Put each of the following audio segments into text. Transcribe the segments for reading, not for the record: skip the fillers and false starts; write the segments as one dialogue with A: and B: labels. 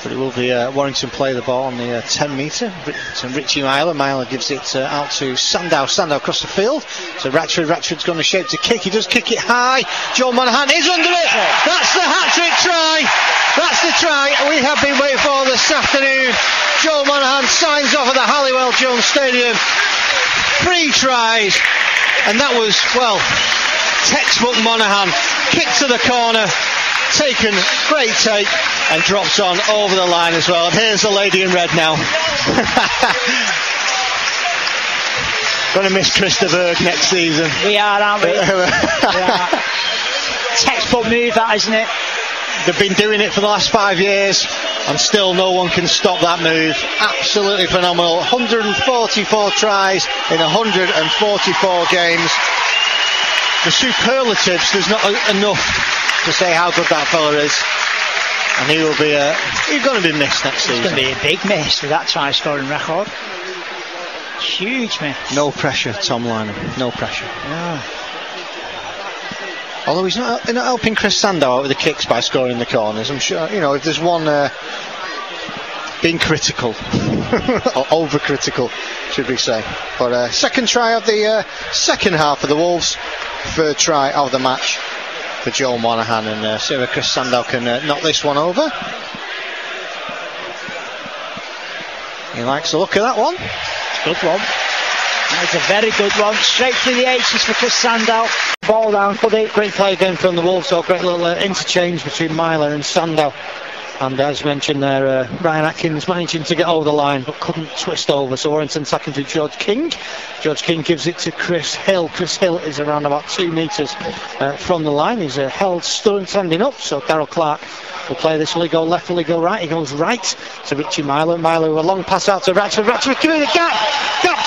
A: But it will be Warrington play the ball on the 10 metre to Richie Myler. Myler gives it out to Sandow. Sandow across the field. So Ratchford's gone to shape to kick. He does kick it high. Joel Monaghan is under it. That's the hat-trick try. That's the try we have been waiting for this afternoon. Joel Monaghan signs off at the Halliwell Jones Stadium. 3 tries. And that was, well, textbook Monaghan. Kick to the corner. Taken, great take, and drops on over the line as well. And here's the lady in red now. Going to miss Krista Berg next season.
B: We are, aren't we? Yeah. Textbook move, that, isn't it?
A: They've been doing it for the last 5 years, and still no one can stop that move. Absolutely phenomenal. 144 tries in 144 games. The superlatives, there's not enough to say how good that fella is, and he will be he's going to be missed next season.
B: It's going to be a big miss with that try scoring record. Huge miss.
A: No pressure, Tom Lynham, no pressure.
B: Yeah.
A: Although he's not helping Chris Sandow out with the kicks by scoring the corners. I'm sure, you know, if there's one being critical or over-critical, should we say. But second try of the second half of the Wolves, third try of the match for Joel Monaghan, and see if Chris Sandow can knock this one over. He likes the look of that one.
B: Good one. That's a very good one. Straight through the H's for Chris Sandow. Ball down for the
A: great play again from the Wolves. So great little interchange between Myler and Sandow. And as mentioned there, Ryan Atkins managing to get over the line but couldn't twist over. So Warrington attacking to George King. George King gives it to Chris Hill. Chris Hill is around about 2 metres from the line. He's held standing up. So Darryl Clark will play this. Will he go left? Will he go right? He goes right to Richie Myler. Myler with a long pass out to Ratchford. Ratchford giving the gap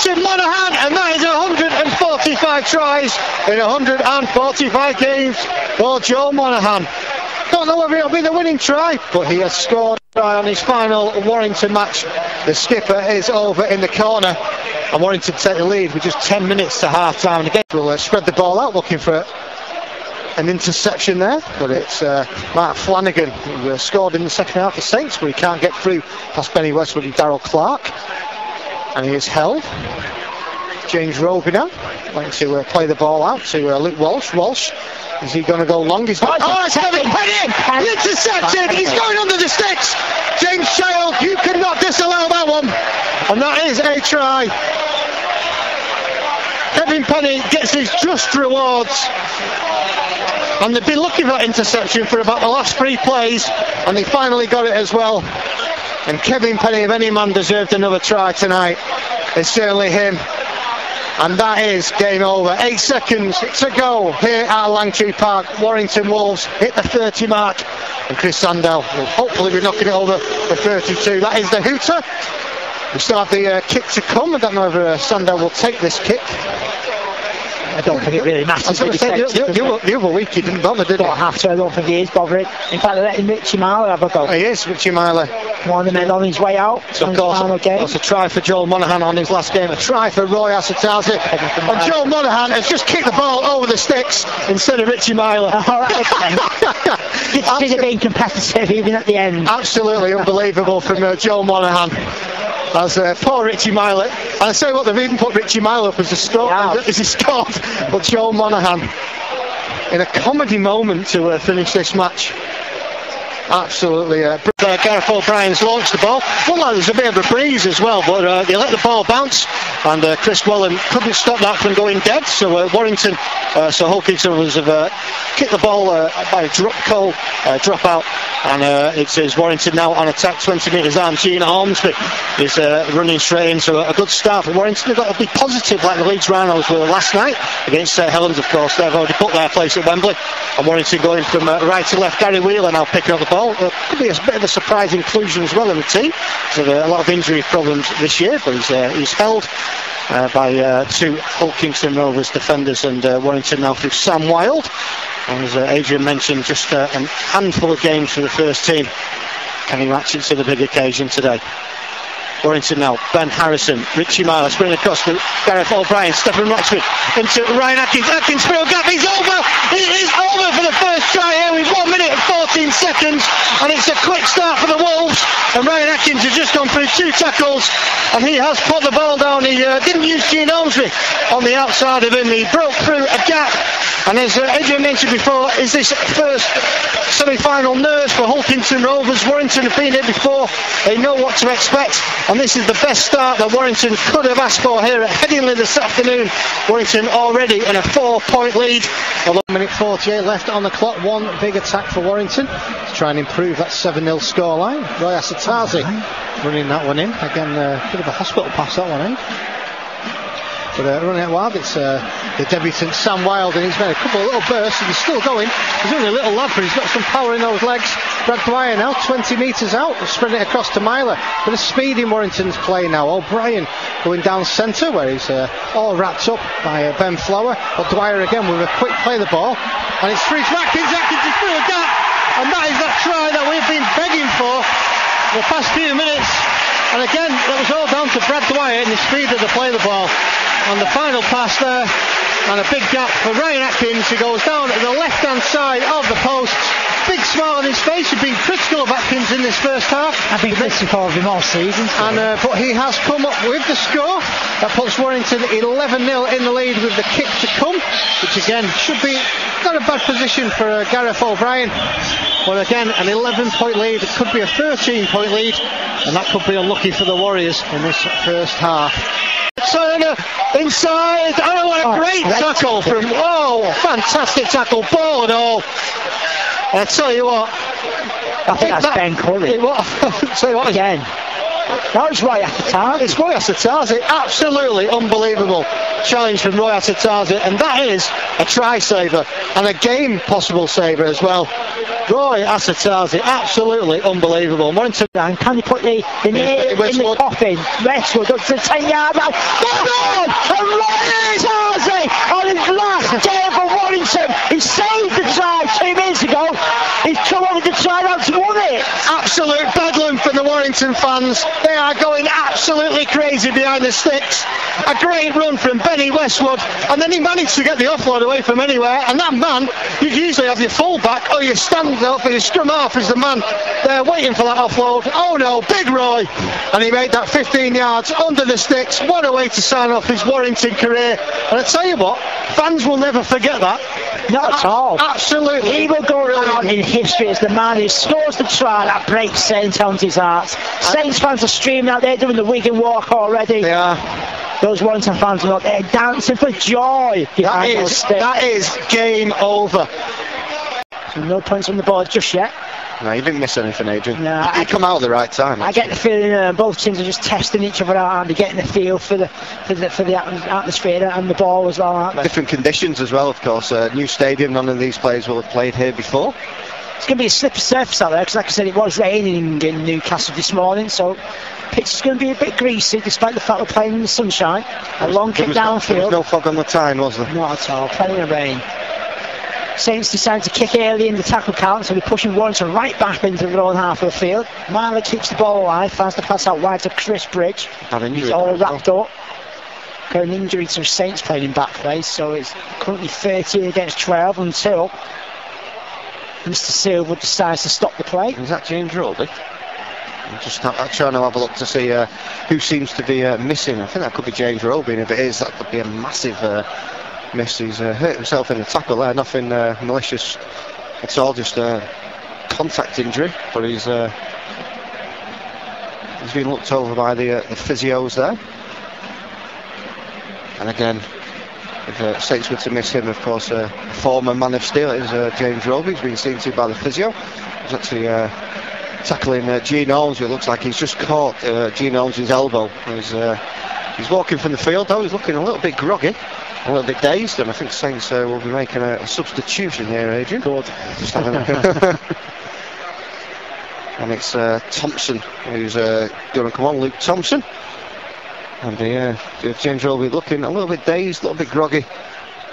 A: to Monaghan. And that is 145 tries in 145 games for Joel Monaghan. Don't know whether it'll be the winning try, but he has scored a try on his final Warrington match. The skipper is over in the corner, and Warrington take the lead with just 10 minutes to half time. And again, we'll spread the ball out, looking for an interception there, but it's Mark Flanagan who scored in the second half for Saints, but he can't get through past Benny Westwood and Darryl Clark, and he is held. James Roby now wanting to play the ball out to Luke Walsh. Walsh, is he going to go long? He's it's Kevin Penny! Intercepted! He's going under the sticks! James Child, you cannot disallow that one! And that is a try. Kevin Penny gets his just rewards. And they've been looking for that interception for about the last 3 plays, and they finally got it as well. And Kevin Penny, if any man deserved another try tonight, it's certainly him. And that is game over. 8 seconds to go here at Langtree Park. Warrington Wolves hit the 30 mark, and Chris Sandow will hopefully be knocking it over the 32. That is the hooter. We still have the kick to come. I don't know if Sandow will take this kick.
B: I don't think it really matters.
A: The other week he didn't bother, did he?
B: Don't have to. I don't think he is bothering. In fact, they're letting Richie Myler have a go.
A: He is, Richie Myler.
B: One of the men on his way out.
A: So of course, that's a try for Joel Monaghan on his last game. A try for Roy Asatazi. And Joel Monaghan has just kicked the ball over the sticks instead of Richie Myler.
B: All right, okay. It's being competitive even at the end.
A: Absolutely unbelievable from Joel Monaghan. As poor Richie Myler, and I say what, they've even put Richie Myler up as a score, as he scored, but Joel Monaghan in a comedy moment to finish this match. Absolutely. Gareth O'Brien's launched the ball. Looked like there was a bit of a breeze as well, but they let the ball bounce, and Chris Wellen couldn't stop that from going dead. So Warrington, so Hulkington was kicked the ball by a drop out, and it is Warrington now on attack. 20 metres on. Gina Ormsby is running straight in, so a good start for Warrington. They've got to be positive like the Leeds Rhinos were last night against Helens, of course. They've already put their place at Wembley, and Warrington going from right to left. Gary Wheeler now picking up the ball. Could be a bit of a surprise inclusion as well in the team. He's had a lot of injury problems this year, but he's held by 2 Hulkington Rovers defenders, and Warrington now through Sam Wilde. And as Adrian mentioned, just a handful of games for the first team. Can he match it to the big occasion today? Warrington now, Ben Harrison, Richie Myler sprinting across to Gareth O'Brien, Stephen Roxford into Ryan Atkins. Atkins through a gap, he's over! It is over for the first try here with 1 minute and 14 seconds, and it's a quick start for the Wolves. And Ryan Atkins has just gone through 2 tackles, and he has put the ball down. He didn't use Gene Ormsby on the outside of him. He broke through a gap, and as Adrian mentioned before, is this first semi-final nerves for Hulkington Rovers. Warrington have been here before, they know what to expect, and this is the best start that Warrington could have asked for here at Headingley this afternoon. Warrington already in a 4-point lead. 1:48 left on the clock. One big attack for Warrington to try and improve that 7-0 scoreline. Roy Asatazi running that one in. Again, a bit of a hospital pass, that one, eh? But running out wild, it's the debutant Sam Wilde, and he's made a couple of little bursts, and he's still going. He's only a little lad, but he's got some power in those legs. Brad Dwyer now, 20 metres out, spreading it across to Myler. Bit of speed in Warrington's play now. O'Brien going down centre, where he's all wrapped up by Ben Flower. But Dwyer again with a quick play of the ball, and it's through to Atkins. Atkins is through a gap, and that is that try that we've been begging for the past few minutes. And again, that was all down to Brad Dwyer and the speed of the play of the ball. And the final pass there, and a big gap for Ryan Atkins, who goes down at the left-hand side of the post. Big smile on his face. He's been critical of Atkins in this first half.
B: I've been critical of him all season.
A: And but he has come up with the score. That puts Warrington 11-0 in the lead with the kick to come, which again should be not a bad position for Gareth O'Brien. But again, an 11-point lead. It could be a 13-point lead, and that could be unlucky for the Warriors in this first half. Turner inside. Oh, what a great tackle from. Oh, fantastic tackle, ball and all. And I tell you what,
B: I think that's Ben Curry.
A: Tell you what
B: again. That was Roy Asatazi.
A: It's Roy Asatazi. Absolutely unbelievable challenge from Roy Asatazi, and that is a try saver and a game possible saver as well. Roy Asatazi, absolutely unbelievable. Warrington,
B: can you put the nail in the coffin? Westwood up to the 10-yard line. And Roy Asatazi on his last day for Warrington. He saved the try 2 minutes ago. He's come over to try out to win it.
A: Absolute bedlam from the Warrington fans. They are going absolutely crazy behind the sticks. A great run from Benny Westwood, and then he managed to get the offload away from anywhere. And that man, you usually have your full-back or your stand-off or your scrum-half as the man there waiting for that offload. Oh no, big Roy! And he made that 15 yards under the sticks. What a way to sign off his Warrington career. And I tell you what, fans will never forget that.
B: Not at all.
A: Absolutely.
B: He will go around in history as the man who scores the try that breaks St Anne's heart. Saints fans are streaming out there doing the Wigan walk already.
A: They are.
B: Those Warrington fans are out there dancing for joy.
A: That is game over.
B: So no points on the board just yet.
A: No, you didn't miss anything, Adrian.
B: No,
A: you come out at the right time.
B: I get the feeling both teams are just testing each other out, and they're getting the feel for the atmosphere and the ball as well, aren't they?
A: Different conditions as well, of course. New stadium, none of these players will have played here before.
B: It's going to be a slippery surface out there, because like I said, it was raining in Newcastle this morning, so pitch is going to be a bit greasy despite the fact we're playing in the sunshine. A long kick downfield.
A: There was no fog on the tyne, was there?
B: Not at all, plenty of rain. Saints decided to kick early in the tackle count, so they're pushing Warrington right back into their own half of the field. Myler keeps the ball alive, finds the pass out wide to Chris Bridge. He's all wrapped up. Got an injury to Saints playing in back place, so it's currently 13 against 12 until Mr. Silver decides to stop the play.
A: Is that James Roby? I'm just trying to have a look to see who seems to be missing. I think that could be James Roby, and if it is, that could be a massive miss. He's hurt himself in the tackle there, nothing malicious at all, just a contact injury, but he's been looked over by the physios there. And again, if Saints were to miss him, of course, former man of steel is James Roby. He's been seen to by the physio. He's actually tackling Gene Ormsby. It looks like he's just caught Gene Ormsby's elbow. He's walking from the field though. He's looking a little bit groggy, a little bit dazed, and I think Saints will be making a substitution here, Adrian.
B: Good.
A: Just having a and it's Thompson who's going to come on, Luke Thompson. And James Roby looking a little bit dazed, a little bit groggy.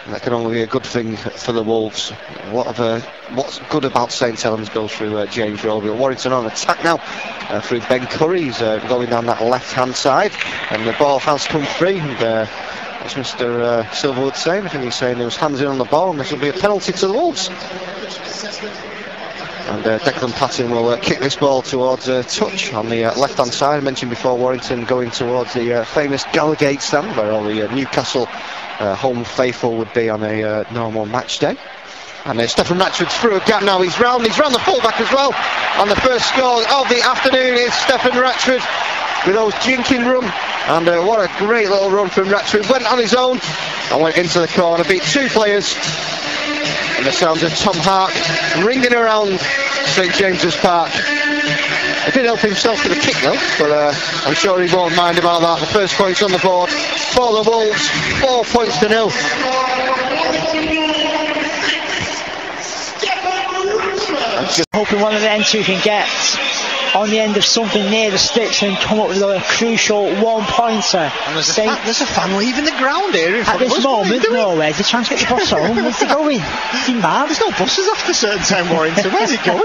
A: And that can only be a good thing for the Wolves. What's good about St Helens goes through James Roby. Warrington on attack now through Ben Curry. He's going down that left-hand side, and the ball has come free. And as Mr. Silverwood saying, I think he's saying there was hands in on the ball, and this will be a penalty to the Wolves. And Declan Patton will kick this ball towards touch on the left-hand side. I mentioned before Warrington going towards the famous Gallagate stand where all the Newcastle home faithful would be on a normal match day. And Stephen Ratchford's through a gap now. He's round the fullback as well. And the first score of the afternoon is Stephen Ratchford with those jinking run. And what a great little run from Ratchford. Went on his own and went into the corner, beat two players. And the sounds of Tom Hart ringing around St James's Park. He did help himself to the kick though, but I'm sure he won't mind about that. The first points on the board for the Wolves, 4 points to 0.
B: Just hoping one of them two can get on the end of something near the sticks and come up with a crucial 1-pointer.
C: And there's a fan leaving the ground here.
B: At this moment, nowhere. They're trying to get the bus home. Where's he going? Is he mad?
C: There's no buses after a certain time, Warrington. Where's he going?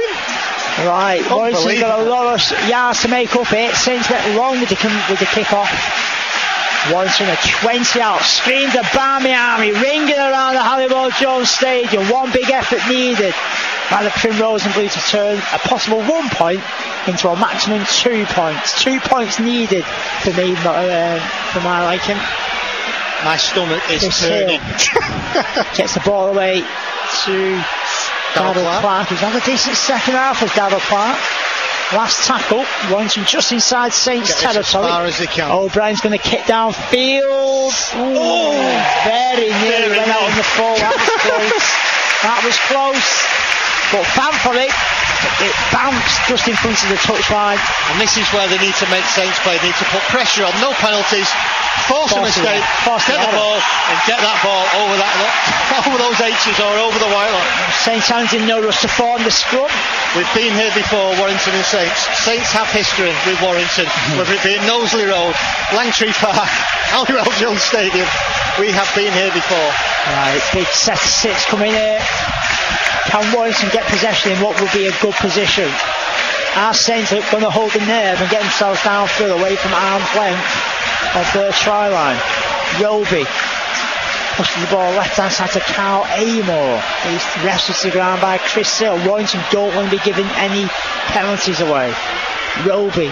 B: Right, Warrington's got a lot of yards to make up it. Saints went long with the kick-off. Warrington a 20 out, screams the Barmy Army, ringing around the Halliwell Jones Stadium. One big effort needed by the Primrose and Blue to turn a possible 1 point into a maximum 2 points. 2 points needed for me, for my liking.
C: My stomach is turning.
B: Gets the ball away to Daryl Clark. He's had a decent second half as Daryl Clark. Last tackle, Warrington just inside Saints territory.
C: As far as they can.
B: O'Brien's going to kick downfield. Very nearly went out on the full. That was close. But thankfully, it bounced just in front of the touchline.
C: And this is where they need to make Saints play. They need to put pressure on, no penalties, force a mistake, get the ball, and get that ball over those H's or over the white line.
B: St Helens in no rush to form the scrum.
C: We've been here before, Warrington and Saints. Saints have history with Warrington, whether it be at Knowsley Road, Langtree Park, Halliwell Jones Stadium. We have been here before.
B: Right, big set of six coming here. Can Warrington get possession in what would be a good position? Our Saints are going to hold the nerve and get themselves downfield away from arm's length of the try line. Roby pushing the ball left hand side to Carl Amor. He's wrestled to the ground by Chris Sill. Warrington don't want to be giving any penalties away. Roby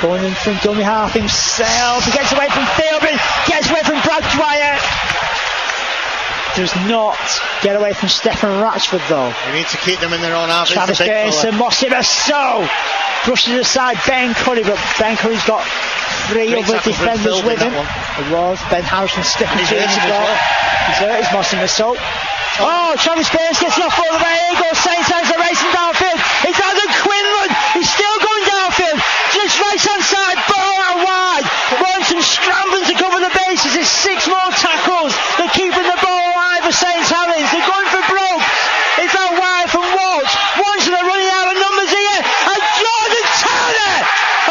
B: going in from dummy half himself. He gets away from Philbin, gets away from Brad Dwyer. Does not get away from Stephen Ratchford though.
C: You need to keep them in their own half.
B: Travis Gerson, Mossimer, so brushes aside Ben Curry, but Ben Curry's got three other defenders with him. It was Ben Harrison sticking to him as well. He's hurt, it's Mossimer, so. Oh, Travis Gerson gets off all the way. Here goes St Helens, are racing downfield. It's Adam Quinlan. He's still going downfield. Just right hand side, ball out wide. Warrington scrambling to cover the bases. It's 6 more tackles. They're keeping the ball alive for St Helens. They're going for broke. It's out wide from Walsh. Warrington are running out of numbers here. And Jordan Turner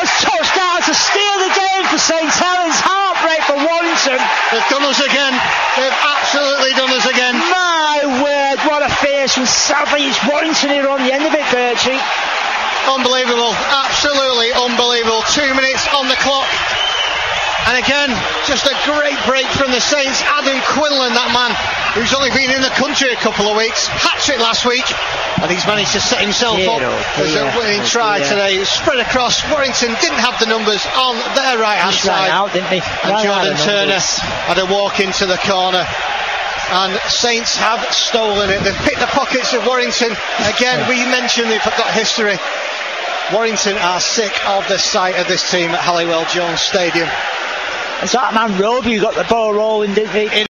B: has touched out to steal the game for St Helens. Heartbreak for Warrington.
C: They've done us again. They've absolutely done us again.
B: My word, what a fierce from Southeast Warrington here on the end of it, Birchy.
C: Unbelievable, absolutely unbelievable. 2 minutes on the clock. And again, just a great break from the Saints. Adam Quinlan, that man who's only been in the country a couple of weeks. Hat-trick last week, and he's managed to set himself up as a winning try today. Spread across. Warrington didn't have the numbers on their right-hand side.
B: Out, didn't they?
C: And Jordan Turner had a walk into the corner. And Saints have stolen it. They've picked the pockets of Warrington. Again, we mentioned they've got history. Warrington are sick of the sight of this team at Halliwell Jones Stadium.
B: It's that man Roby who got the ball rolling, didn't he?